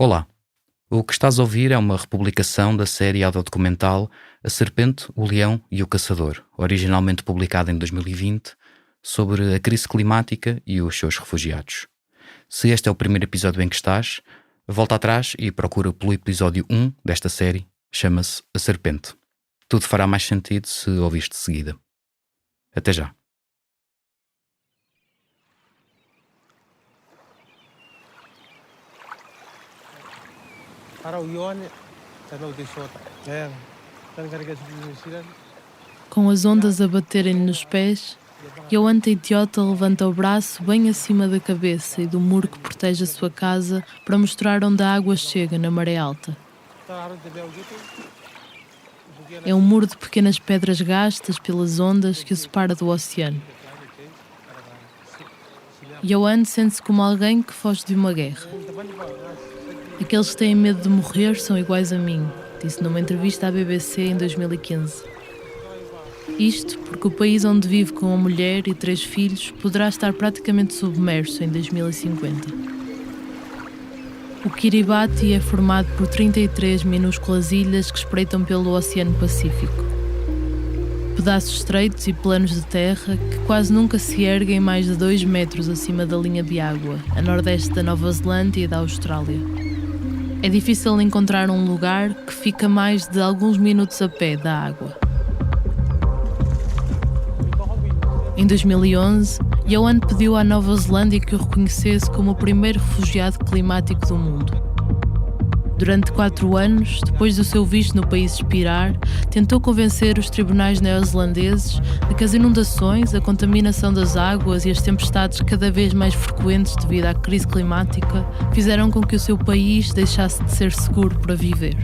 Olá, o que estás a ouvir é uma republicação da série audiodocumental A Serpente, o Leão e o Caçador, originalmente publicada em 2020, sobre a crise climática e os seus refugiados. Se este é o primeiro episódio em que estás, volta atrás e procura pelo episódio 1 desta série, chama-se A Serpente. Tudo fará mais sentido se ouviste de seguida. Até já. Com as ondas a baterem-lhe nos pés, Ioan Teitiota levanta o braço bem acima da cabeça e do muro que protege a sua casa para mostrar onde a água chega na maré alta. É um muro de pequenas pedras gastas pelas ondas que o separa do oceano. Ioan sente-se como alguém que foge de uma guerra. Aqueles que têm medo de morrer são iguais a mim, disse numa entrevista à BBC em 2015. Isto porque o país onde vive com uma mulher e 3 filhos poderá estar praticamente submerso em 2050. O Kiribati é formado por 33 minúsculas ilhas que espreitam pelo Oceano Pacífico. Pedaços estreitos e planos de terra que quase nunca se erguem mais de 2 metros acima da linha de água, a nordeste da Nova Zelândia e da Austrália. É difícil encontrar um lugar que fica mais de alguns minutos a pé da água. Em 2011, Ioan pediu à Nova Zelândia que o reconhecesse como o primeiro refugiado climático do mundo. Durante 4 anos, depois do seu visto no país expirar, tentou convencer os tribunais neozelandeses de que as inundações, a contaminação das águas e as tempestades cada vez mais frequentes devido à crise climática fizeram com que o seu país deixasse de ser seguro para viver.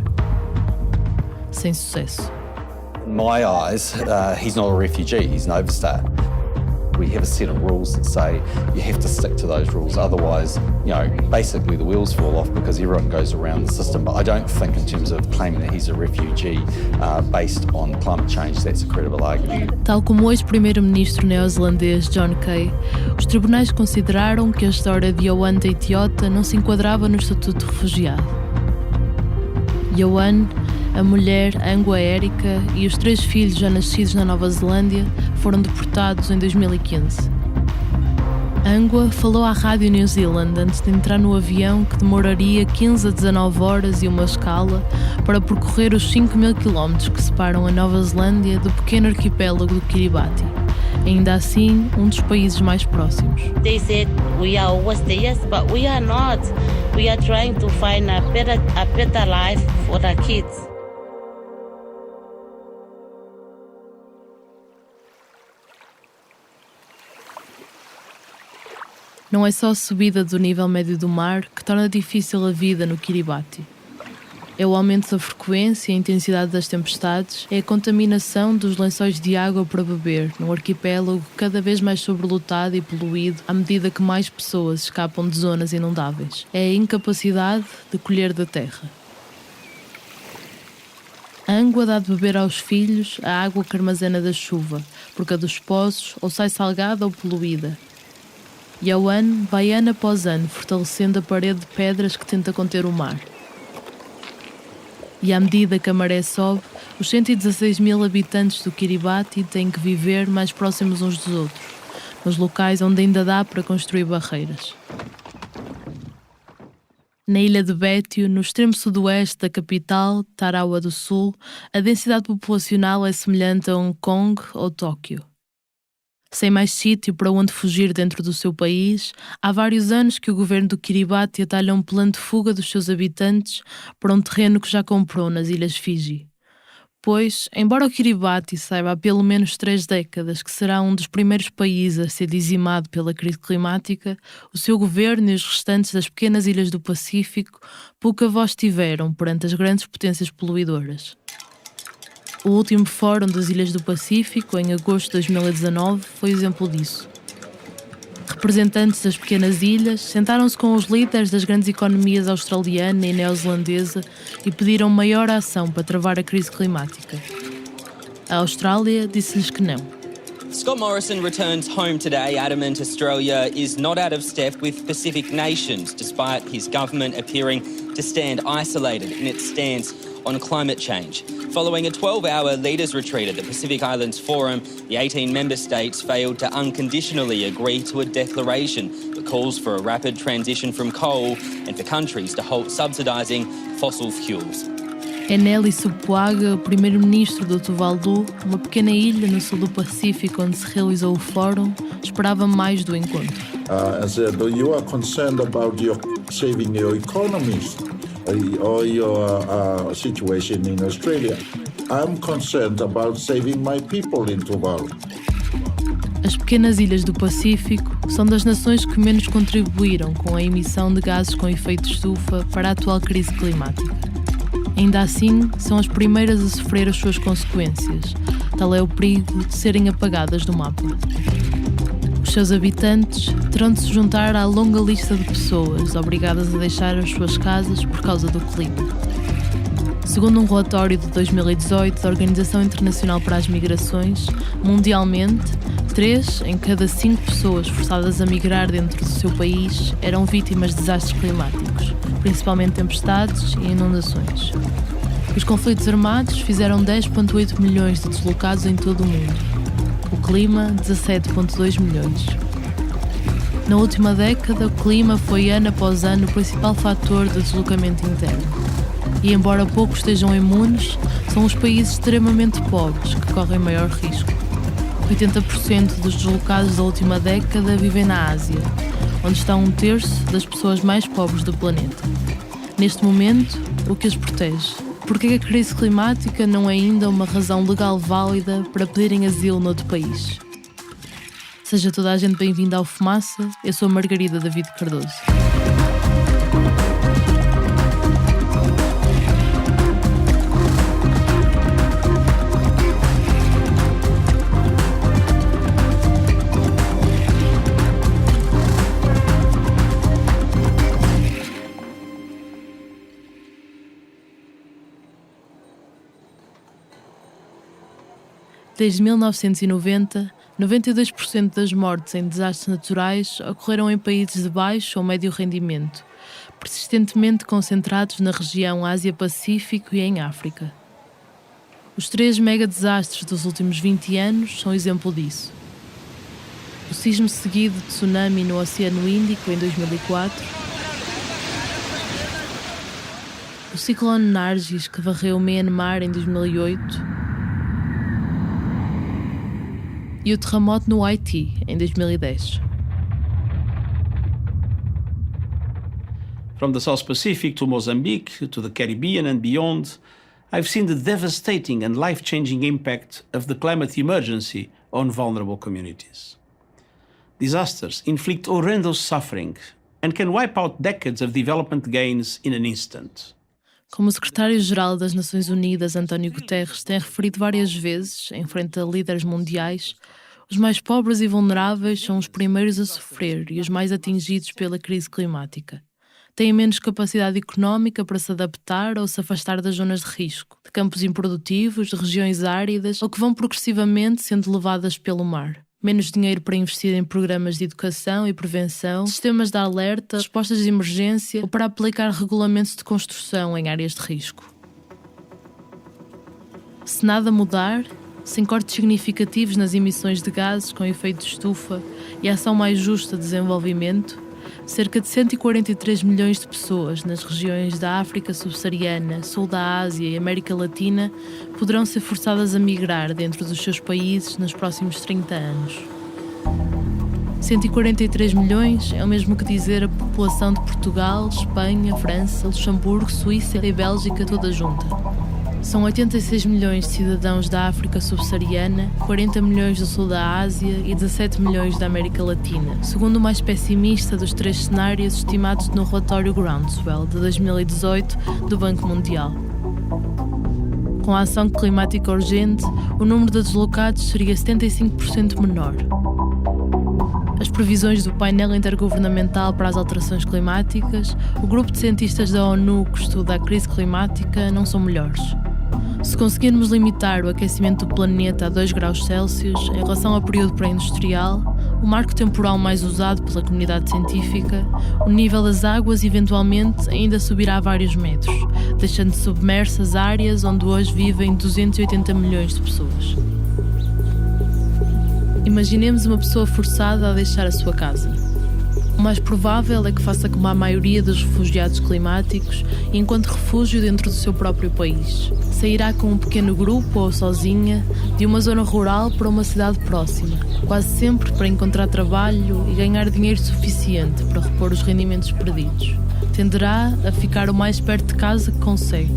Sem sucesso. In my eyes, he's not a refugee, he's an overstay. We have a set of rules that say you have to stick to those rules, otherwise, basically the wheels fall off because everyone goes around the system. But I don't think in terms of claiming that he's a refugee based on climate change, that's a credible argument. Tal como o ex-primeiro-ministro neozelandês John Key, os tribunais consideraram que a história de Ioan Teitiota não se enquadrava no estatuto de refugiado. Ioan, a mulher, Angua Érica, e os 3 filhos já nascidos na Nova Zelândia foram deportados em 2015. Angua falou à Rádio New Zealand antes de entrar no avião que demoraria 15 a 19 horas e uma escala para percorrer os 5.000 km que separam a Nova Zelândia do pequeno arquipélago do Kiribati, ainda assim um dos países mais próximos. They said we are overstayers, but we are not. We are trying to find a better life for the kids. Não é só a subida do nível médio do mar que torna difícil a vida no Kiribati. É o aumento da frequência e a intensidade das tempestades, é a contaminação dos lençóis de água para beber num arquipélago cada vez mais sobrelotado e poluído à medida que mais pessoas escapam de zonas inundáveis. É a incapacidade de colher da terra. A Angua dá de beber aos filhos a água que armazena da chuva, porque a dos poços ou sai salgada ou poluída. Ioan vai ano após ano fortalecendo a parede de pedras que tenta conter o mar. E à medida que a maré sobe, os 116.000 habitantes do Kiribati têm que viver mais próximos uns dos outros, nos locais onde ainda dá para construir barreiras. Na ilha de Betio, no extremo sudoeste da capital, Tarawa do Sul, a densidade populacional é semelhante a Hong Kong ou Tóquio. Sem mais sítio para onde fugir dentro do seu país, há vários anos que o governo do Kiribati atalha um plano de fuga dos seus habitantes para um terreno que já comprou nas Ilhas Fiji. Pois, embora o Kiribati saiba há pelo menos 3 décadas que será um dos primeiros países a ser dizimado pela crise climática, o seu governo e os restantes das pequenas ilhas do Pacífico pouca voz tiveram perante as grandes potências poluidoras. O último Fórum das Ilhas do Pacífico, em agosto de 2019, foi exemplo disso. Representantes das pequenas ilhas sentaram-se com os líderes das grandes economias australiana e neozelandesa e pediram maior ação para travar a crise climática. A Austrália disse-lhes que não. Scott Morrison returns home today, adamant Australia is not out of step with Pacific nations, despite his government appearing to stand isolated in its stance on climate change. Following a 12-hour leaders' retreat at the Pacific Islands Forum, the 18 member states failed to unconditionally agree to a declaration that calls for a rapid transition from coal and for countries to halt subsidising fossil fuels. É Nelly Sopuaga, primeiro-ministro do Tuvalu, uma pequena ilha no sul do Pacífico onde se realizou o fórum, esperava mais do encontro. And said, you are concerned about saving your economies or your situation in Australia. I'm concerned about saving my people in Tuvalu. As pequenas ilhas do Pacífico são das nações que menos contribuíram com a emissão de gases com efeito estufa para a atual crise climática. Ainda assim, são as primeiras a sofrer as suas consequências. Tal é o perigo de serem apagadas do mapa. Os seus habitantes terão de se juntar à longa lista de pessoas obrigadas a deixar as suas casas por causa do clima. Segundo um relatório de 2018 da Organização Internacional para as Migrações, mundialmente, 3 em cada 5 pessoas forçadas a migrar dentro do seu país eram vítimas de desastres climáticos, principalmente tempestades e inundações. Os conflitos armados fizeram 10,8 milhões de deslocados em todo o mundo. O clima, 17,2 milhões. Na última década, o clima foi ano após ano o principal fator de deslocamento interno. E embora poucos estejam imunes, são os países extremamente pobres que correm maior risco. 80% dos deslocados da última década vivem na Ásia, onde está 1/3 das pessoas mais pobres do planeta. Neste momento, o que as protege? Porque a crise climática não é ainda uma razão legal válida para pedirem asilo noutro país? Seja toda a gente bem-vinda ao Fumaça, eu sou a Margarida David Cardoso. Desde 1990, 92% das mortes em desastres naturais ocorreram em países de baixo ou médio rendimento, persistentemente concentrados na região Ásia-Pacífico e em África. Os 3 megadesastres dos últimos 20 anos são exemplo disso. O sismo seguido de tsunami no Oceano Índico em 2004, o ciclone Nargis que varreu Myanmar em 2008, e o terremoto no Haiti, em 2010. From the South Pacific to Mozambique, to the Caribbean and beyond, I've seen the devastating and life-changing impact of the climate emergency on vulnerable communities. Disasters inflict horrendous suffering and can wipe out decades of development gains in an instant. Como o secretário-geral das Nações Unidas, António Guterres, tem referido várias vezes, em frente a líderes mundiais, os mais pobres e vulneráveis são os primeiros a sofrer e os mais atingidos pela crise climática. Têm menos capacidade económica para se adaptar ou se afastar das zonas de risco, de campos improdutivos, de regiões áridas ou que vão progressivamente sendo levadas pelo mar. Menos dinheiro para investir em programas de educação e prevenção, sistemas de alerta, respostas de emergência ou para aplicar regulamentos de construção em áreas de risco. Se nada mudar, sem cortes significativos nas emissões de gases com efeito de estufa e ação mais justa de desenvolvimento, cerca de 143 milhões de pessoas nas regiões da África subsaariana, Sul da Ásia e América Latina poderão ser forçadas a migrar dentro dos seus países nos próximos 30 anos. 143 milhões é o mesmo que dizer a população de Portugal, Espanha, França, Luxemburgo, Suíça e Bélgica toda junta. São 86 milhões de cidadãos da África subsaariana, 40 milhões do Sul da Ásia e 17 milhões da América Latina, segundo o mais pessimista dos 3 cenários estimados no relatório Groundswell de 2018 do Banco Mundial. Com a ação climática urgente, o número de deslocados seria 75% menor. As previsões do painel intergovernamental para as alterações climáticas, o grupo de cientistas da ONU que estuda a crise climática, não são melhores. Se conseguirmos limitar o aquecimento do planeta a 2 graus Celsius em relação ao período pré-industrial, o marco temporal mais usado pela comunidade científica, o nível das águas eventualmente ainda subirá vários metros, deixando submersas áreas onde hoje vivem 280 milhões de pessoas. Imaginemos uma pessoa forçada a deixar a sua casa. O mais provável é que faça como a maioria dos refugiados climáticos e encontre refúgio dentro do seu próprio país. Sairá com um pequeno grupo ou sozinha de uma zona rural para uma cidade próxima, quase sempre para encontrar trabalho e ganhar dinheiro suficiente para repor os rendimentos perdidos. Tenderá a ficar o mais perto de casa que consegue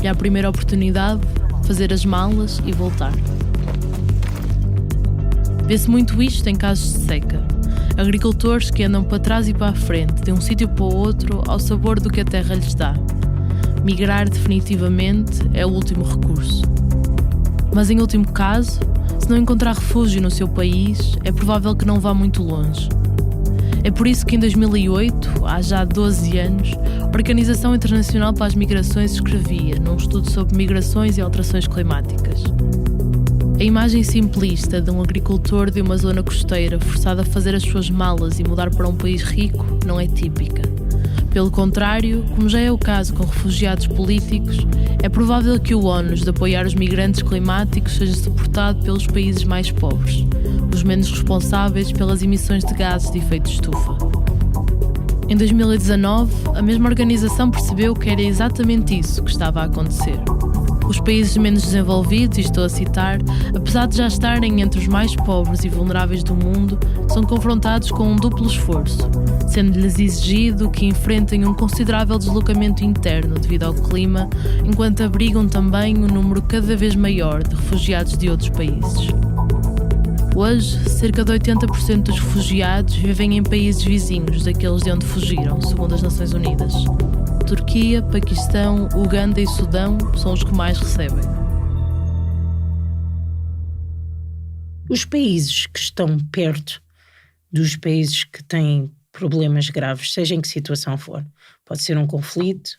e, à primeira oportunidade, fazer as malas e voltar. Vê-se muito isto em casos de seca. Agricultores que andam para trás e para a frente, de um sítio para o outro, ao sabor do que a terra lhes dá. Migrar definitivamente é o último recurso. Mas em último caso, se não encontrar refúgio no seu país, é provável que não vá muito longe. É por isso que em 2008, há já 12 anos, a Organização Internacional para as Migrações escrevia num estudo sobre migrações e alterações climáticas: a imagem simplista de um agricultor de uma zona costeira forçado a fazer as suas malas e mudar para um país rico não é típica. Pelo contrário, como já é o caso com refugiados políticos, é provável que o ónus de apoiar os migrantes climáticos seja suportado pelos países mais pobres, os menos responsáveis pelas emissões de gases de efeito estufa. Em 2019, a mesma organização percebeu que era exatamente isso que estava a acontecer. Os países menos desenvolvidos, e estou a citar, apesar de já estarem entre os mais pobres e vulneráveis do mundo, são confrontados com um duplo esforço, sendo-lhes exigido que enfrentem um considerável deslocamento interno devido ao clima, enquanto abrigam também um número cada vez maior de refugiados de outros países. Hoje, cerca de 80% dos refugiados vivem em países vizinhos daqueles de onde fugiram, segundo as Nações Unidas. Turquia, Paquistão, Uganda e Sudão são os que mais recebem. Os países que estão perto dos países que têm problemas graves, seja em que situação for, pode ser um conflito,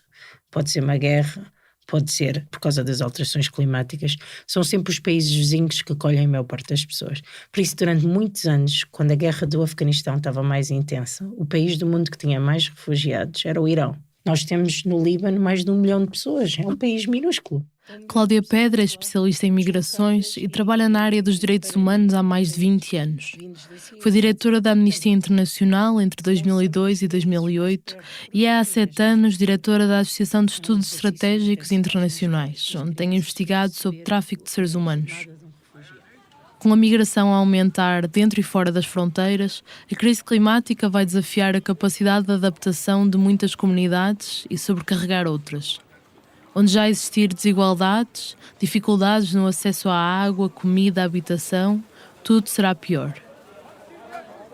pode ser uma guerra, pode ser por causa das alterações climáticas, são sempre os países vizinhos que acolhem a maior parte das pessoas. Por isso, durante muitos anos, quando a guerra do Afeganistão estava mais intensa, o país do mundo que tinha mais refugiados era o Irão. Nós temos no Líbano mais de 1 milhão de pessoas, é um país minúsculo. Cláudia Pedra é especialista em migrações e trabalha na área dos direitos humanos há mais de 20 anos. Foi diretora da Amnistia Internacional entre 2002 e 2008 e é há 7 anos diretora da Associação de Estudos Estratégicos Internacionais, onde tem investigado sobre tráfico de seres humanos. Com a migração a aumentar dentro e fora das fronteiras, a crise climática vai desafiar a capacidade de adaptação de muitas comunidades e sobrecarregar outras. Onde já existir desigualdades, dificuldades no acesso à água, comida, habitação, tudo será pior.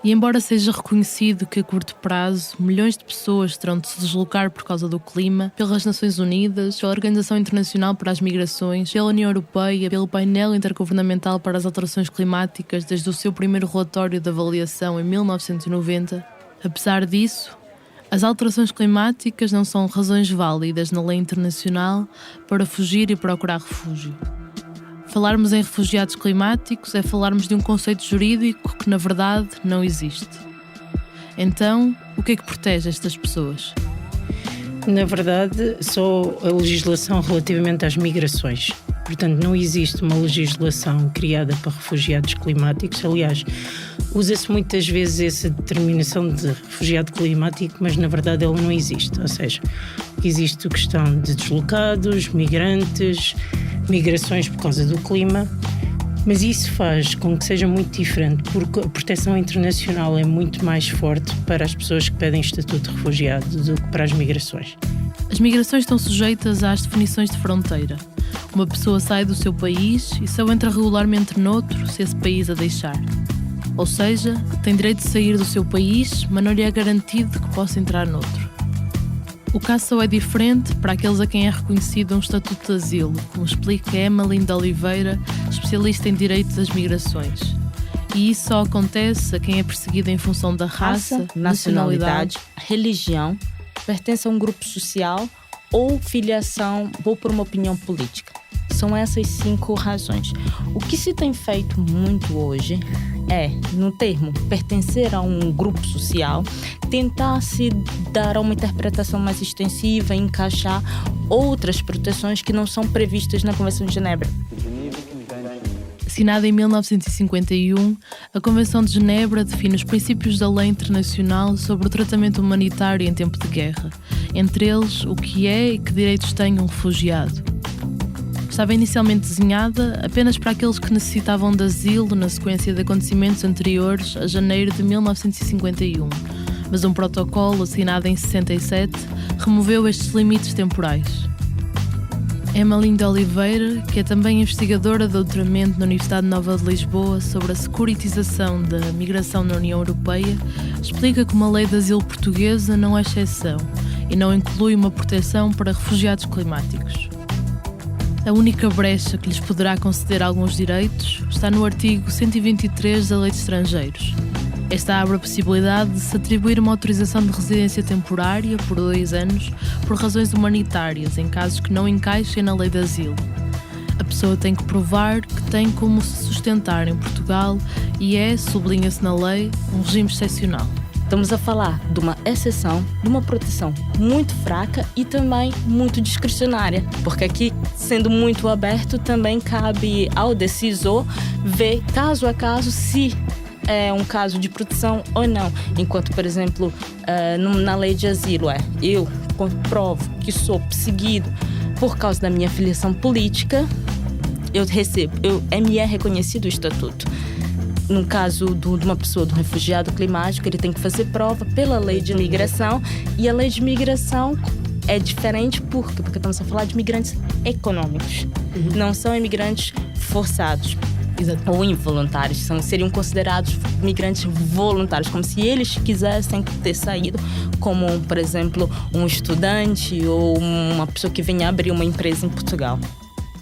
E embora seja reconhecido que a curto prazo milhões de pessoas terão de se deslocar por causa do clima, pelas Nações Unidas, pela Organização Internacional para as Migrações, pela União Europeia, pelo painel intergovernamental para as alterações climáticas desde o seu primeiro relatório de avaliação em 1990, apesar disso, as alterações climáticas não são razões válidas na lei internacional para fugir e procurar refúgio. Falarmos em refugiados climáticos é falarmos de um conceito jurídico que, na verdade, não existe. Então, o que é que protege estas pessoas? Na verdade, só a legislação relativamente às migrações. Portanto, não existe uma legislação criada para refugiados climáticos. Aliás, usa-se muitas vezes essa determinação de refugiado climático, mas na verdade ela não existe. Ou seja, existe a questão de deslocados, migrantes, migrações por causa do clima, mas isso faz com que seja muito diferente, porque a proteção internacional é muito mais forte para as pessoas que pedem estatuto de refugiado do que para as migrações. As migrações estão sujeitas às definições de fronteira. Uma pessoa sai do seu país e só entra regularmente noutro se esse país a deixar. Ou seja, tem direito de sair do seu país, mas não lhe é garantido que possa entrar noutro. O caso só é diferente para aqueles a quem é reconhecido um estatuto de asilo, como explica Emmeline de Oliveira, especialista em direito das migrações. E isso só acontece a quem é perseguido em função da raça, nacionalidade, religião, pertence a um grupo social ou filiação ou por uma opinião política. São essas 5 razões. O que se tem feito muito hoje é, no termo pertencer a um grupo social, tentar se dar uma interpretação mais extensiva e encaixar outras proteções que não são previstas na Convenção de Genebra. Assinada em 1951, a Convenção de Genebra define os princípios da lei internacional sobre o tratamento humanitário em tempo de guerra, entre eles o que é e que direitos tem um refugiado. Estava inicialmente desenhada apenas para aqueles que necessitavam de asilo na sequência de acontecimentos anteriores a janeiro de 1951, mas um protocolo assinado em 67 removeu estes limites temporais. Emmeline de Oliveira, que é também investigadora de doutoramento na Universidade Nova de Lisboa sobre a securitização da migração na União Europeia, explica que uma lei de asilo portuguesa não é exceção e não inclui uma proteção para refugiados climáticos. A única brecha que lhes poderá conceder alguns direitos está no artigo 123 da Lei de Estrangeiros. Esta abre a possibilidade de se atribuir uma autorização de residência temporária por 2 anos por razões humanitárias, em casos que não encaixem na lei de asilo. A pessoa tem que provar que tem como se sustentar em Portugal e é, sublinha-se na lei, um regime excepcional. Estamos a falar de uma exceção, de uma proteção muito fraca e também muito discricionária, porque aqui, sendo muito aberto, também cabe ao decisor ver, caso a caso, se é um caso de proteção ou não. Enquanto, por exemplo, na lei de asilo, eu comprovo que sou perseguido por causa da minha filiação política, me é reconhecido o estatuto. No caso de uma pessoa, de um refugiado climático, ele tem que fazer prova pela lei de migração, e a lei de migração é diferente porque estamos a falar de migrantes econômicos, não são imigrantes forçados. Exato. Ou involuntários, seriam considerados migrantes voluntários, como se eles quisessem ter saído, como, por exemplo, um estudante ou uma pessoa que venha abrir uma empresa em Portugal.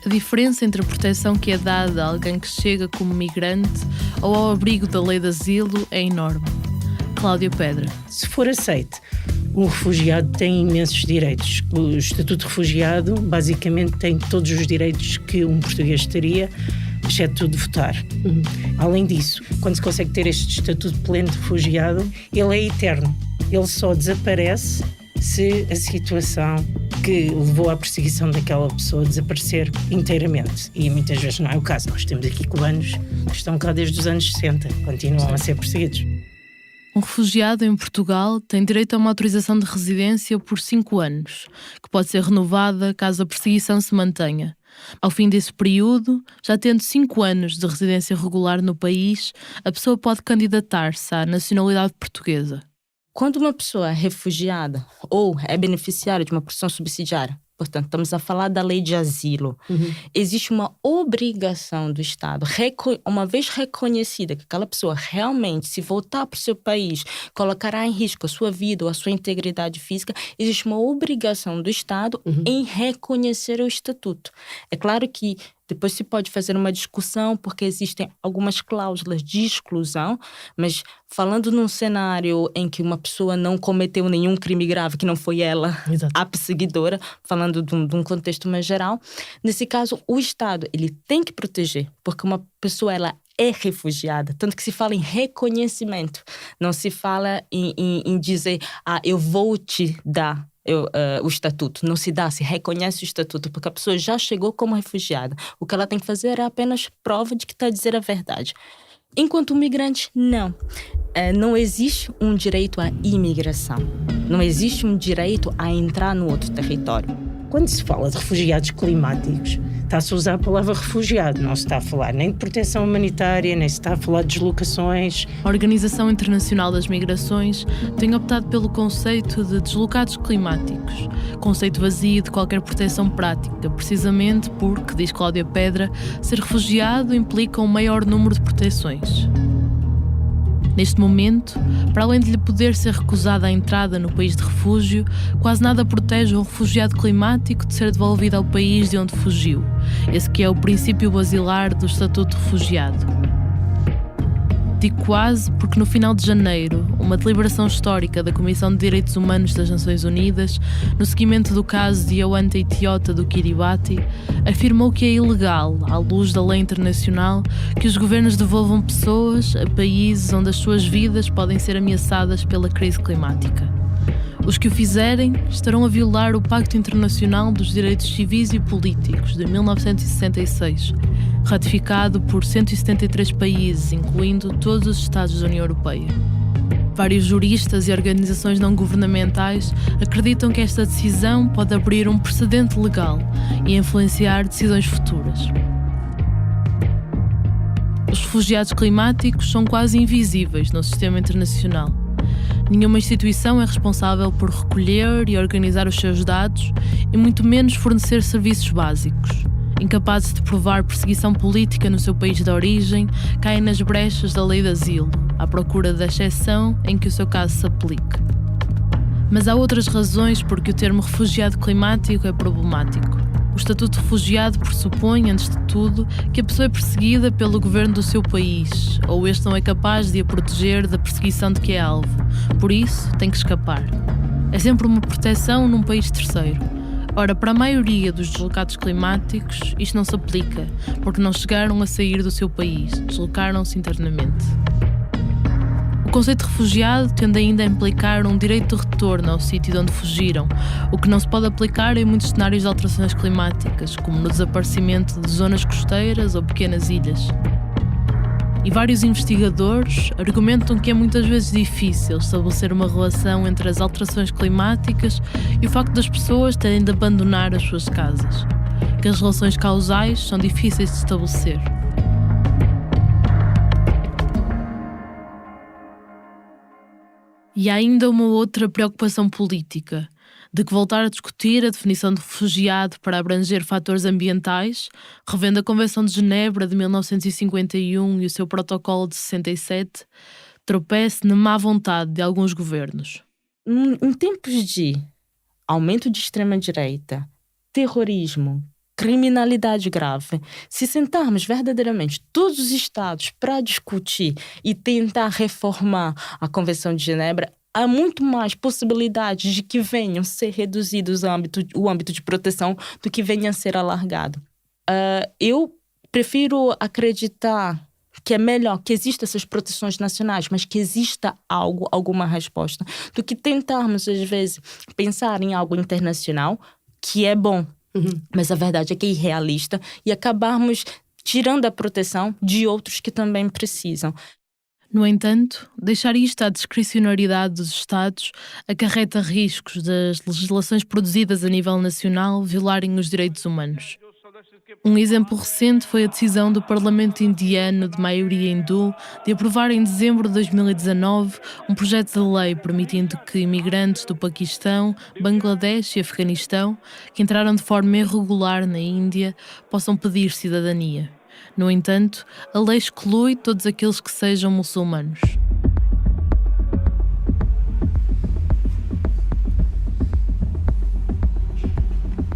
A diferença entre a proteção que é dada a alguém que chega como migrante ou ao abrigo da lei de asilo é enorme. Cláudia Pedra. Se for aceite, o refugiado tem imensos direitos. O Estatuto de Refugiado basicamente tem todos os direitos que um português teria, exceto o de votar. Além disso, quando se consegue ter este estatuto pleno de refugiado, ele é eterno. Ele só desaparece se a situação que levou à perseguição daquela pessoa desaparecer inteiramente. E muitas vezes não é o caso. Nós temos aqui cubanos que estão cá desde os anos 60, continuam a ser perseguidos. Um refugiado em Portugal tem direito a uma autorização de residência por 5 anos, que pode ser renovada caso a perseguição se mantenha. Ao fim desse período, já tendo 5 anos de residência regular no país, a pessoa pode candidatar-se à nacionalidade portuguesa. Quando uma pessoa é refugiada ou é beneficiária de uma proteção subsidiária, portanto, estamos a falar da lei de asilo, existe uma obrigação do Estado, uma vez reconhecida que aquela pessoa realmente, se voltar para o seu país, colocará em risco a sua vida ou a sua integridade física, existe uma obrigação do Estado em reconhecer o estatuto. É claro que depois se pode fazer uma discussão, porque existem algumas cláusulas de exclusão, mas falando num cenário em que uma pessoa não cometeu nenhum crime grave, que não foi ela, Exato. A perseguidora, falando de um contexto mais geral, nesse caso o Estado ele tem que proteger, porque uma pessoa ela é refugiada, tanto que se fala em reconhecimento, não se fala em dizer, eu vou te dar o estatuto, não se dá, se reconhece o estatuto, porque a pessoa já chegou como refugiada. O que ela tem que fazer é apenas prova de que está a dizer a verdade. Enquanto o migrante, não. Não existe um direito à imigração. Não existe um direito a entrar no outro território. Quando se fala de refugiados climáticos, está-se a usar a palavra refugiado. Não se está a falar nem de proteção humanitária, nem se está a falar de deslocações. A Organização Internacional das Migrações tem optado pelo conceito de deslocados climáticos, conceito vazio de qualquer proteção prática, precisamente porque, diz Cláudia Pedra, ser refugiado implica um maior número de proteções. Neste momento, para além de lhe poder ser recusada a entrada no país de refúgio, quase nada protege um refugiado climático de ser devolvido ao país de onde fugiu. Esse que é o princípio basilar do Estatuto de Refugiado. Digo quase porque no final de janeiro, uma deliberação histórica da Comissão de Direitos Humanos das Nações Unidas, no seguimento do caso de Owanta Itiota do Kiribati, afirmou que é ilegal, à luz da lei internacional, que os governos devolvam pessoas a países onde as suas vidas podem ser ameaçadas pela crise climática. Os que o fizerem estarão a violar o Pacto Internacional dos Direitos Civis e Políticos de 1966, ratificado por 173 países, incluindo todos os Estados da União Europeia. Vários juristas e organizações não governamentais acreditam que esta decisão pode abrir um precedente legal e influenciar decisões futuras. Os refugiados climáticos são quase invisíveis no sistema internacional. Nenhuma instituição é responsável por recolher e organizar os seus dados e muito menos fornecer serviços básicos. Incapazes de provar perseguição política no seu país de origem, caem nas brechas da lei de asilo, à procura da exceção em que o seu caso se aplique. Mas há outras razões por que o termo refugiado climático é problemático. O estatuto de refugiado pressupõe, antes de tudo, que a pessoa é perseguida pelo governo do seu país, ou este não é capaz de a proteger da perseguição de que é alvo. Por isso, tem que escapar. É sempre uma proteção num país terceiro. Ora, para a maioria dos deslocados climáticos, isto não se aplica, porque não chegaram a sair do seu país, deslocaram-se internamente. O conceito de refugiado tende ainda a implicar um direito de retorno ao sítio de onde fugiram, o que não se pode aplicar em muitos cenários de alterações climáticas, como no desaparecimento de zonas costeiras ou pequenas ilhas. E vários investigadores argumentam que é muitas vezes difícil estabelecer uma relação entre as alterações climáticas e o facto das pessoas terem de abandonar as suas casas, que as relações causais são difíceis de estabelecer. E há ainda uma outra preocupação política, de que voltar a discutir a definição de refugiado para abranger fatores ambientais, revendo a Convenção de Genebra de 1951 e o seu protocolo de 67, tropece na má vontade de alguns governos. Em tempos de aumento de extrema-direita, terrorismo, criminalidade grave, se sentarmos verdadeiramente todos os estados para discutir e tentar reformar a Convenção de Genebra, há muito mais possibilidades de que venham a ser reduzidos o âmbito de proteção do que venha a ser alargado. Eu prefiro acreditar que é melhor que existam essas proteções nacionais, mas que exista alguma resposta, do que tentarmos, às vezes, pensar em algo internacional, que é bom, mas a verdade é que é irrealista, e acabarmos tirando a proteção de outros que também precisam. No entanto, deixar isto à discricionariedade dos Estados acarreta riscos das legislações produzidas a nível nacional violarem os direitos humanos. Um exemplo recente foi a decisão do Parlamento indiano de maioria hindu de aprovar em dezembro de 2019 um projeto de lei permitindo que imigrantes do Paquistão, Bangladesh e Afeganistão, que entraram de forma irregular na Índia, possam pedir cidadania. No entanto, a lei exclui todos aqueles que sejam muçulmanos.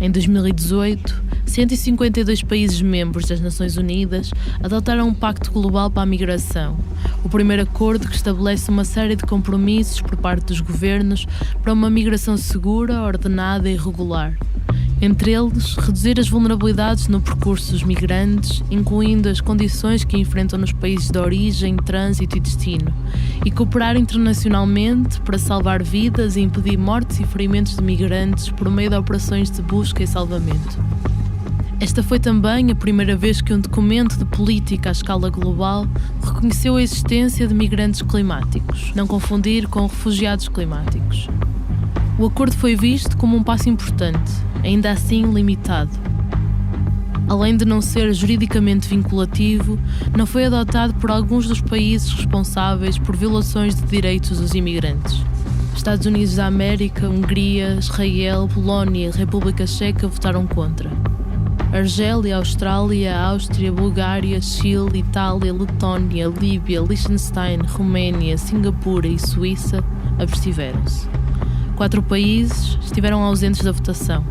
Em 2018, 152 países membros das Nações Unidas adotaram um pacto global para a migração, o primeiro acordo que estabelece uma série de compromissos por parte dos governos para uma migração segura, ordenada e regular. Entre eles, reduzir as vulnerabilidades no percurso dos migrantes, incluindo as condições que enfrentam nos países de origem, trânsito e destino, e cooperar internacionalmente para salvar vidas e impedir mortes e ferimentos de migrantes por meio de operações de busca e salvamento. Esta foi também a primeira vez que um documento de política à escala global reconheceu a existência de migrantes climáticos, não confundir com refugiados climáticos. O acordo foi visto como um passo importante, ainda assim limitado. Além de não ser juridicamente vinculativo, não foi adotado por alguns dos países responsáveis por violações de direitos dos imigrantes. Estados Unidos da América, Hungria, Israel, Polónia e República Checa votaram contra. Argélia, Austrália, Áustria, Bulgária, Chile, Itália, Letónia, Líbia, Liechtenstein, Roménia, Singapura e Suíça abstiveram-se. 4 países estiveram ausentes da votação.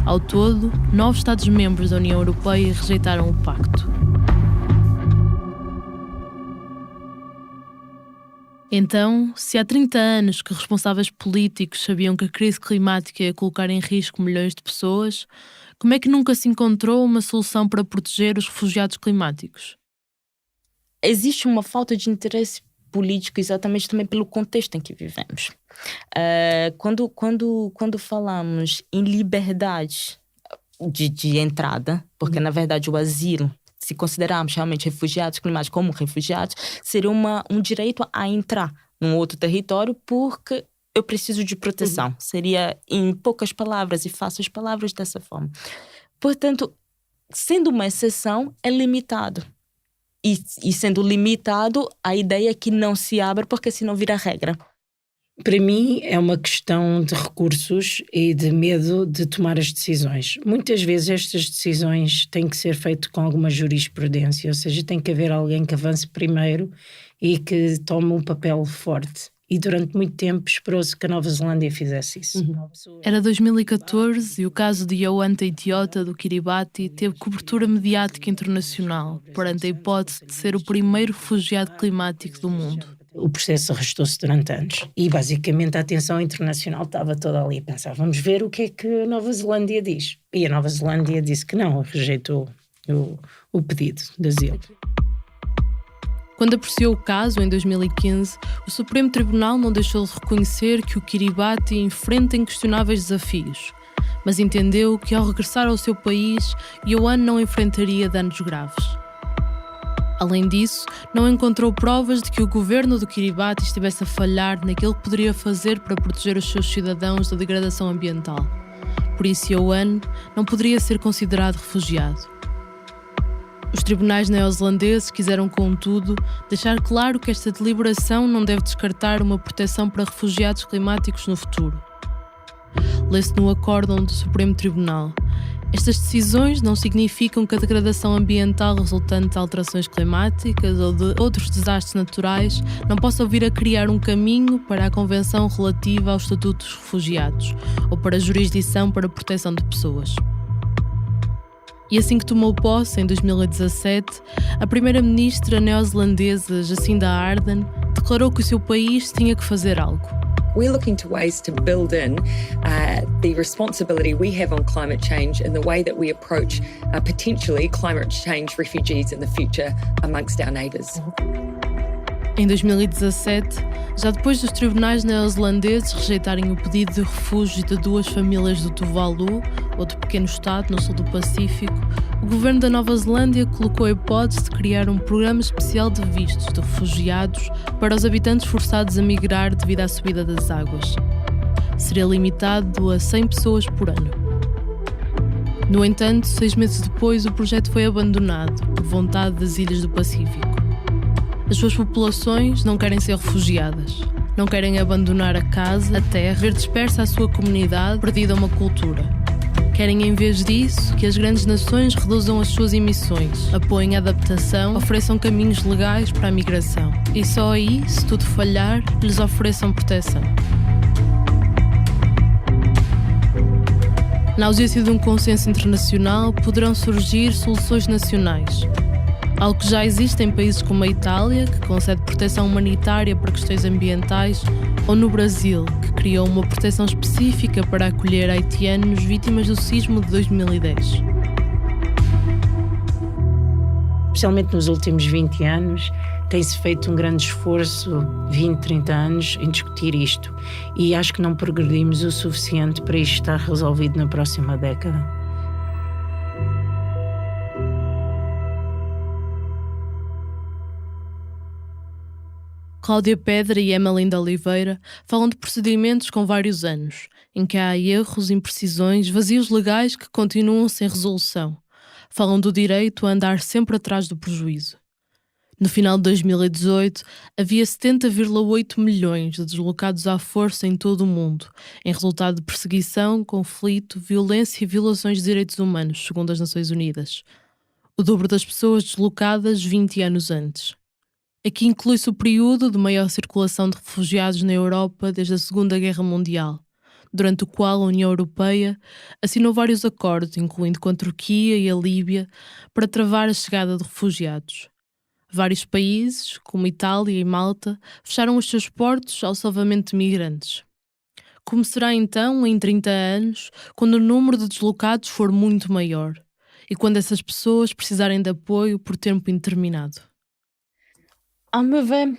Ao todo, 9 Estados-membros da União Europeia rejeitaram o pacto. Então, se há 30 anos que responsáveis políticos sabiam que a crise climática ia colocar em risco milhões de pessoas, como é que nunca se encontrou uma solução para proteger os refugiados climáticos? Existe uma falta de interesse político exatamente também pelo contexto em que vivemos. Quando falamos em liberdade de entrada, porque na verdade o asilo, se considerarmos realmente refugiados climáticos como refugiados, seria um direito a entrar num outro território porque eu preciso de proteção. Seria em poucas palavras e fáceis palavras dessa forma. Portanto, sendo uma exceção, é limitado. E sendo limitado, a ideia é que não se abra porque senão vira regra. Para mim é uma questão de recursos e de medo de tomar as decisões. Muitas vezes estas decisões têm que ser feitas com alguma jurisprudência, ou seja, tem que haver alguém que avance primeiro e que tome um papel forte. E durante muito tempo esperou-se que a Nova Zelândia fizesse isso. Era 2014 e o caso de Yohan Teitiota, do Kiribati, teve cobertura mediática internacional, perante a hipótese de ser o primeiro refugiado climático do mundo. O processo arrastou-se durante anos e basicamente a atenção internacional estava toda ali a pensar, vamos ver o que é que a Nova Zelândia diz. E a Nova Zelândia disse que não, rejeitou o pedido de asilo. Quando apreciou o caso, em 2015, o Supremo Tribunal não deixou de reconhecer que o Kiribati enfrenta inquestionáveis desafios, mas entendeu que ao regressar ao seu país, Yohan não enfrentaria danos graves. Além disso, não encontrou provas de que o governo do Kiribati estivesse a falhar naquilo que poderia fazer para proteger os seus cidadãos da degradação ambiental. Por isso, Yohan não poderia ser considerado refugiado. Os tribunais neozelandeses quiseram, contudo, deixar claro que esta deliberação não deve descartar uma proteção para refugiados climáticos no futuro. Lê-se no acórdão do Supremo Tribunal: estas decisões não significam que a degradação ambiental resultante de alterações climáticas ou de outros desastres naturais não possa vir a criar um caminho para a Convenção relativa ao Estatuto dos Refugiados ou para a jurisdição para a proteção de pessoas. E assim que tomou posse, em 2017, a primeira-ministra neozelandesa Jacinda Ardern declarou que o seu país tinha que fazer algo. We're looking to ways to build in the responsibility we have on climate change and the way that we approach potentially climate change refugees in the future amongst our neighbours. Em 2017, já depois dos tribunais neozelandeses rejeitarem o pedido de refúgio de 2 famílias do Tuvalu, outro pequeno estado no sul do Pacífico, o governo da Nova Zelândia colocou a hipótese de criar um programa especial de vistos de refugiados para os habitantes forçados a migrar devido à subida das águas. Seria limitado a 100 pessoas por ano. No entanto, 6 meses depois, o projeto foi abandonado por vontade das ilhas do Pacífico. As suas populações não querem ser refugiadas, não querem abandonar a casa, a terra, ver dispersa a sua comunidade, perdida a uma cultura. Querem, em vez disso, que as grandes nações reduzam as suas emissões, apoiem a adaptação, ofereçam caminhos legais para a migração. E só aí, se tudo falhar, lhes ofereçam proteção. Na ausência de um consenso internacional, poderão surgir soluções nacionais. Algo que já existe em países como a Itália, que concede proteção humanitária para questões ambientais, ou no Brasil, que criou uma proteção específica para acolher haitianos vítimas do sismo de 2010. Especialmente nos últimos 20 anos, tem-se feito um grande esforço, 20, 30 anos, em discutir isto. E acho que não progredimos o suficiente para isto estar resolvido na próxima década. Cláudia Pedra e Emelinda Oliveira falam de procedimentos com vários anos, em que há erros, imprecisões, vazios legais que continuam sem resolução. Falam do direito a andar sempre atrás do prejuízo. No final de 2018, havia 70,8 milhões de deslocados à força em todo o mundo, em resultado de perseguição, conflito, violência e violações de direitos humanos, segundo as Nações Unidas. O dobro das pessoas deslocadas 20 anos antes. Aqui inclui-se o período de maior circulação de refugiados na Europa desde a Segunda Guerra Mundial, durante o qual a União Europeia assinou vários acordos, incluindo com a Turquia e a Líbia, para travar a chegada de refugiados. Vários países, como Itália e Malta, fecharam os seus portos ao salvamento de migrantes. Como será então, em 30 anos, quando o número de deslocados for muito maior e quando essas pessoas precisarem de apoio por tempo indeterminado? A meu ver,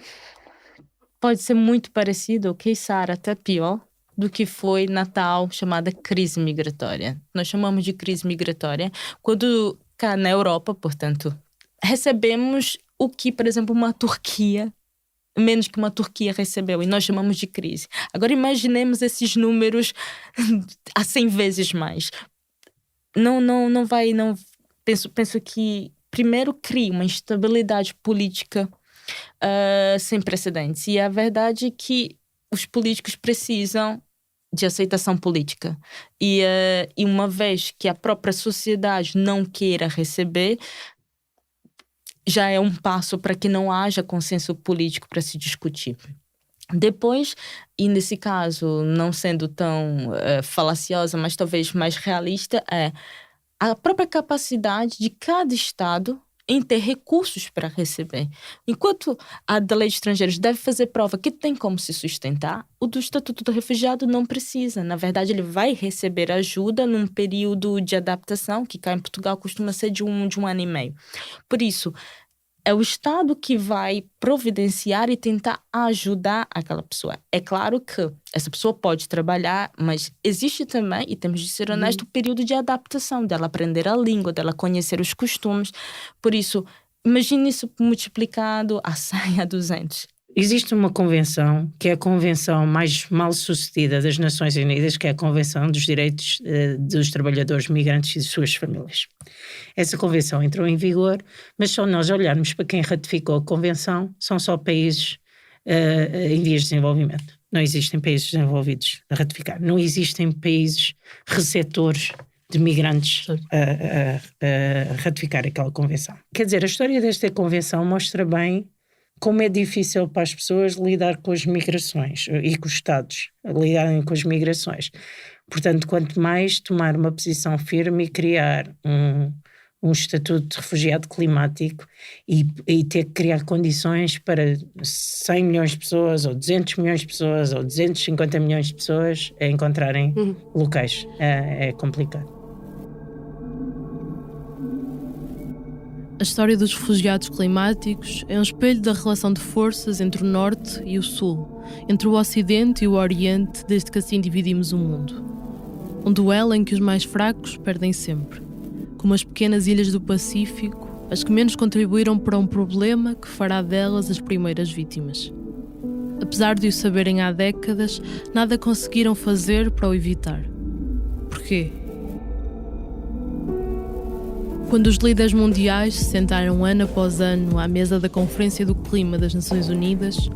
pode ser muito parecido, ou quiçá até pior, do que foi na tal chamada crise migratória. Nós chamamos de crise migratória quando cá na Europa, portanto, recebemos o que, por exemplo, uma Turquia, menos que uma Turquia recebeu, e nós chamamos de crise. Agora imaginemos esses números a 100 vezes mais. Não vai. Penso que primeiro cria uma instabilidade política sem precedentes. E a verdade é que os políticos precisam de aceitação política. E uma vez que a própria sociedade não queira receber, já é um passo para que não haja consenso político para se discutir. Depois, e nesse caso, não sendo tão falaciosa, mas talvez mais realista, é a própria capacidade de cada Estado em ter recursos para receber. Enquanto a da lei de estrangeiros deve fazer prova que tem como se sustentar, o do Estatuto do Refugiado não precisa. Na verdade, ele vai receber ajuda num período de adaptação, que cá em Portugal costuma ser de um ano e meio. Por isso, é o Estado que vai providenciar e tentar ajudar aquela pessoa. É claro que essa pessoa pode trabalhar, mas existe também, e temos de ser honestos, o período de adaptação, dela aprender a língua, dela conhecer os costumes. Por isso, imagine isso multiplicado a 100, a 200. Existe uma convenção, que é a convenção mais mal sucedida das Nações Unidas, que é a Convenção dos Direitos dos Trabalhadores Migrantes e de suas famílias. Essa convenção entrou em vigor, mas só nós olharmos para quem ratificou a convenção, são só países em vias de desenvolvimento. Não existem países desenvolvidos a ratificar. Não existem países receptores de migrantes a ratificar aquela convenção. Quer dizer, a história desta convenção mostra bem como é difícil para as pessoas lidar com as migrações e com os Estados lidarem com as migrações. Portanto, quanto mais tomar uma posição firme e criar um estatuto de refugiado climático e ter que criar condições para 100 milhões de pessoas, ou 200 milhões de pessoas, ou 250 milhões de pessoas a encontrarem locais. É complicado. A história dos refugiados climáticos é um espelho da relação de forças entre o Norte e o Sul, entre o Ocidente e o Oriente, desde que assim dividimos o mundo. Um duelo em que os mais fracos perdem sempre, como as pequenas ilhas do Pacífico, as que menos contribuíram para um problema que fará delas as primeiras vítimas. Apesar de o saberem há décadas, nada conseguiram fazer para o evitar. Porquê? Quando os líderes mundiais se sentaram ano após ano à mesa da Conferência do Clima das Nações Unidas,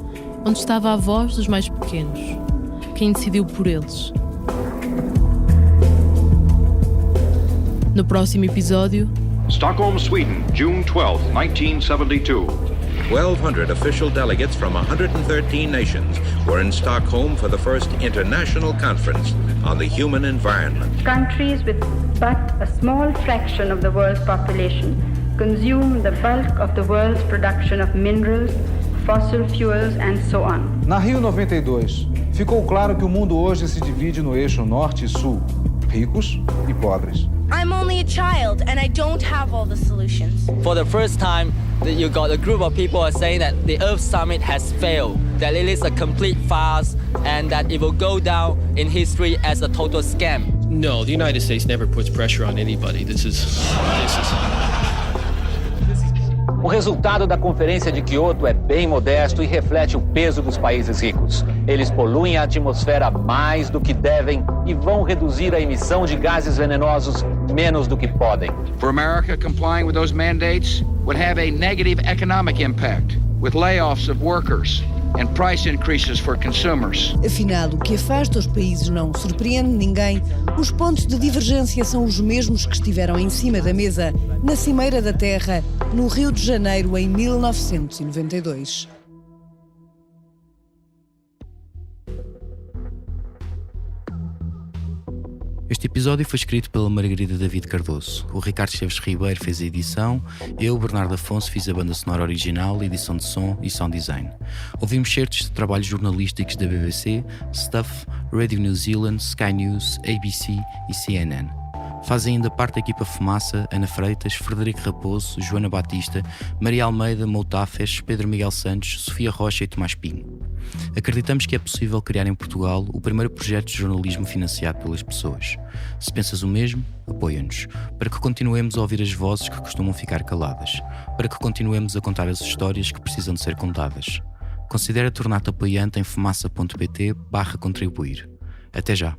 onde estava a voz dos mais pequenos, quem decidiu por eles. No próximo episódio... Stockholm, Sweden, June 12, 1972. 1,200 official delegates from 113 nations were in Stockholm for the first international conference on the human environment. Countries with but a small fraction of the world's population consume the bulk of the world's production of minerals, fossil fuels and so on. Na Rio 92, ficou claro que o mundo hoje se divide no eixo norte e sul, ricos e pobres. I'm only a child and I don't have all the solutions. For the first time, you got a group of people are saying that the Earth Summit has failed, that it is a complete farce and that it will go down in history as a total scam. No, the United States never puts pressure on anybody. This is O resultado da Conferência de Kyoto é bem modesto e reflete o peso dos países ricos. Eles poluem a atmosfera mais do que devem e vão reduzir a emissão de gases venenosos menos do que podem. For America, complying with those mandates would have a negative economic impact, with layoffs of workers and price increases for consumers. Afinal, o que afasta os países não surpreende ninguém. Os pontos de divergência são os mesmos que estiveram em cima da mesa, na Cimeira da Terra, no Rio de Janeiro, em 1992. Este episódio foi escrito pela Margarida David Cardoso. O Ricardo Esteves Ribeiro fez a edição. Eu, Bernardo Afonso, fiz a banda sonora original, edição de som e sound design. Ouvimos certos de trabalhos jornalísticos da BBC, Stuff, Radio New Zealand, Sky News, ABC e CNN. Fazem ainda parte da equipa Fumaça, Ana Freitas, Frederico Raposo, Joana Batista, Maria Almeida, Moutafes, Pedro Miguel Santos, Sofia Rocha e Tomás Pinho. Acreditamos que é possível criar em Portugal o primeiro projeto de jornalismo financiado pelas pessoas. Se pensas o mesmo, apoia-nos, para que continuemos a ouvir as vozes que costumam ficar caladas, para que continuemos a contar as histórias que precisam de ser contadas. Considera tornar-te apoiante em fumaça.pt/contribuir. Até já!